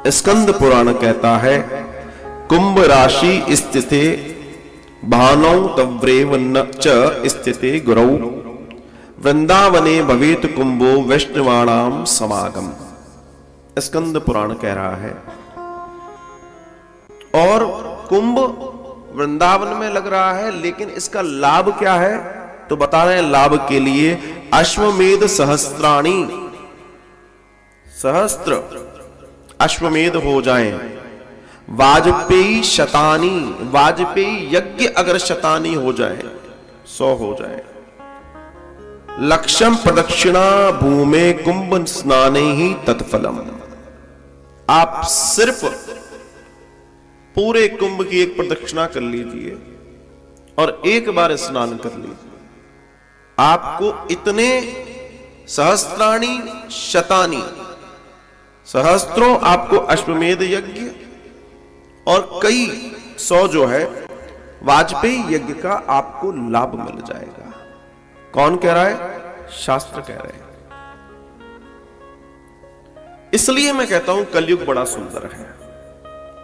स्कंद पुराण कहता है, कुंभ राशि स्थिते भानौ तव्रेव न च स्थिते गुरौ वृंदावने भवेत कुंभो वैष्णवाणाम समागम। स्कंद पुराण कह रहा है। और कुंभ वृंदावन में लग रहा है, लेकिन इसका लाभ क्या है? तो बता रहे हैं, लाभ के लिए अश्वमेध सहस्त्राणी, सहस्त्र अश्वमेध हो जाएं, वाजपेयी शतानी, वाजपेयी यज्ञ अगर शतानी हो जाए, 100 हो जाए, लक्ष्यम प्रदक्षिणा भूमे कुंभ स्नाने ही तत्फलम। आप सिर्फ पूरे कुंभ की एक प्रदक्षिणा कर लीजिए और एक बार स्नान कर लीजिए, आपको इतने सहस्त्राणी शतानी, सहस्त्रों आपको अश्वमेध यज्ञ और कई 100 जो है वाजपेयी यज्ञ का आपको लाभ मिल जाएगा। कौन कह रहा है? शास्त्र कह रहे हैं। इसलिए मैं कहता हूं कलयुग बड़ा सुंदर है,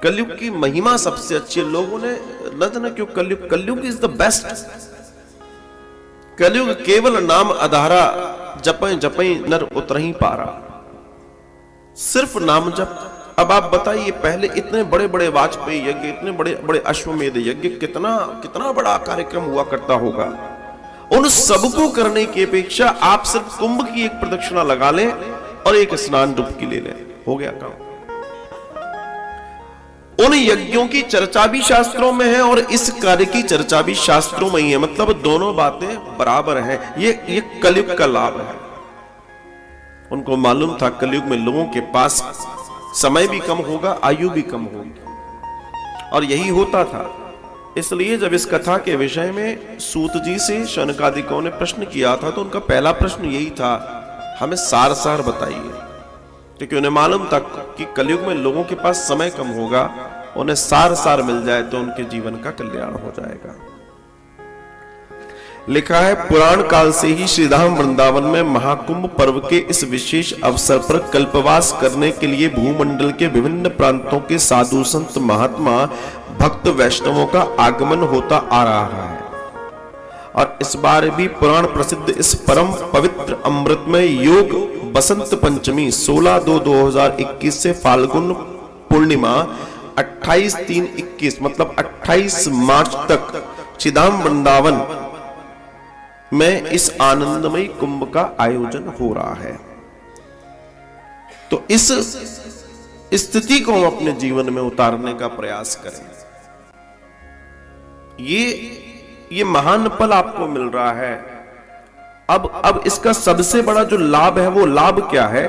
कलयुग की महिमा सबसे अच्छी है। लोगों ने न क्यों कलयुग इज द बेस्ट। कलयुग केवल नाम आधारा, जपै जपै नर उतरही पारा, सिर्फ नाम जप। अब आप बताइए, पहले इतने बड़े बड़े वाजपेयी यज्ञ, इतने बड़े बड़े अश्वमेध यज्ञ, कितना बड़ा कार्यक्रम हुआ करता होगा। उन सबको करने की अपेक्षा आप सिर्फ कुंभ की एक प्रदक्षिणा लगा लें और एक स्नान डुबकी ले लें, हो गया काम। उन यज्ञों की चर्चा भी शास्त्रों में है और इस कार्य की चर्चा भी शास्त्रों में ही है, मतलब दोनों बातें बराबर हैं। ये कलयुग का लाभ है। उनको मालूम था कलयुग में लोगों के पास समय भी कम होगा, आयु भी कम होगी, और यही होता था। इसलिए जब इस कथा के विषय में सूत जी से शौनकादिकों ने प्रश्न किया था, तो उनका पहला प्रश्न यही था, हमें सार सार बताइए, क्योंकि उन्हें मालूम था कि कलयुग में लोगों के पास समय कम होगा, उन्हें सार सार मिल जाए तो उनके जीवन का कल्याण हो जाएगा। लिखा है, पुराण काल से ही श्रीधाम वृंदावन में महाकुंभ पर्व के इस विशेष अवसर पर कल्पवास करने के लिए भूमंडल के विभिन्न प्रांतों के साधु संत महात्मा भक्त वैष्णवों का आगमन होता आ रहा है। और इस बार भी पुराण प्रसिद्ध इस परम पवित्र अमृतमय योग बसंत पंचमी 16/2/2021 से फाल्गुन पूर्णिमा 28/3/21 मतलब 28 मार्च तक श्रीधाम वृंदावन में इस आनंदमयी कुंभ का आयोजन हो रहा है। तो इस स्थिति को हम अपने जीवन में उतारने का प्रयास करें। ये महान पल आपको मिल रहा है। अब इसका सबसे बड़ा जो लाभ है, वो लाभ क्या है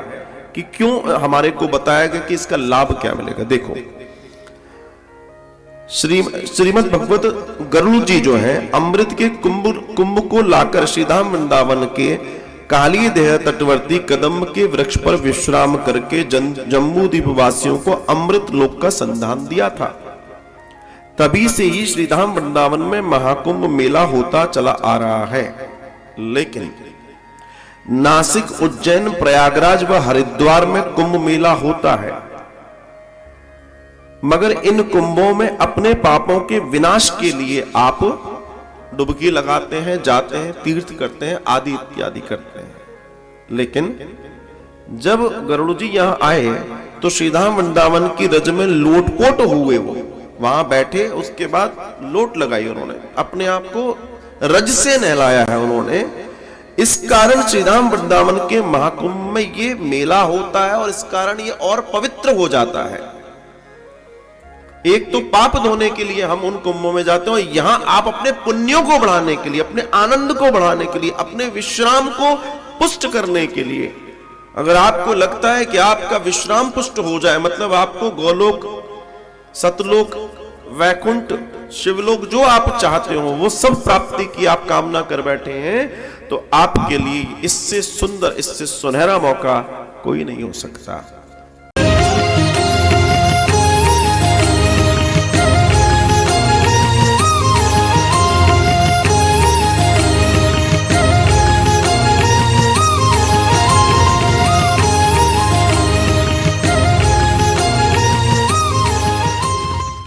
कि क्यों हमारे को बताया गया कि इसका लाभ क्या मिलेगा। देखो, श्रीमद् भगवत गरुड़ जी जो है अमृत के कुंभ को लाकर श्रीधाम वृंदावन के काली देह तटवर्ती कदम्ब के वृक्ष पर विश्राम करके जम्बू द्वीप वासियों को अमृत लोक का संधान दिया था। तभी से ही श्रीधाम वृंदावन में महाकुंभ मेला होता चला आ रहा है। लेकिन नासिक, उज्जैन, प्रयागराज व हरिद्वार में कुंभ मेला होता है, मगर इन कुंभों में अपने पापों के विनाश के लिए आप डुबकी लगाते हैं, जाते हैं, तीर्थ करते हैं, आदि इत्यादि करते हैं। लेकिन जब गरुड़ जी यहां आए तो श्रीधाम वृंदावन की रज में लोटपोट हुए, वो वहां बैठे, उसके बाद लोट लगाई उन्होंने, अपने आप को रज से नहलाया है उन्होंने। इस कारण श्रीधाम वृंदावन के महाकुंभ में ये मेला होता है और इस कारण ये और पवित्र हो जाता है। एक तो पाप धोने के लिए हम उन कुंभों में जाते हैं, और यहां आप अपने पुण्यों को बढ़ाने के लिए, अपने आनंद को बढ़ाने के लिए, अपने विश्राम को पुष्ट करने के लिए। अगर आपको लगता है कि आपका विश्राम पुष्ट हो जाए, मतलब आपको गोलोक, सतलोक, वैकुंठ, शिवलोक जो आप चाहते हो वो सब प्राप्ति की आप कामना कर बैठे हैं, तो आपके लिए इससे सुंदर, इससे सुनहरा मौका कोई नहीं हो सकता।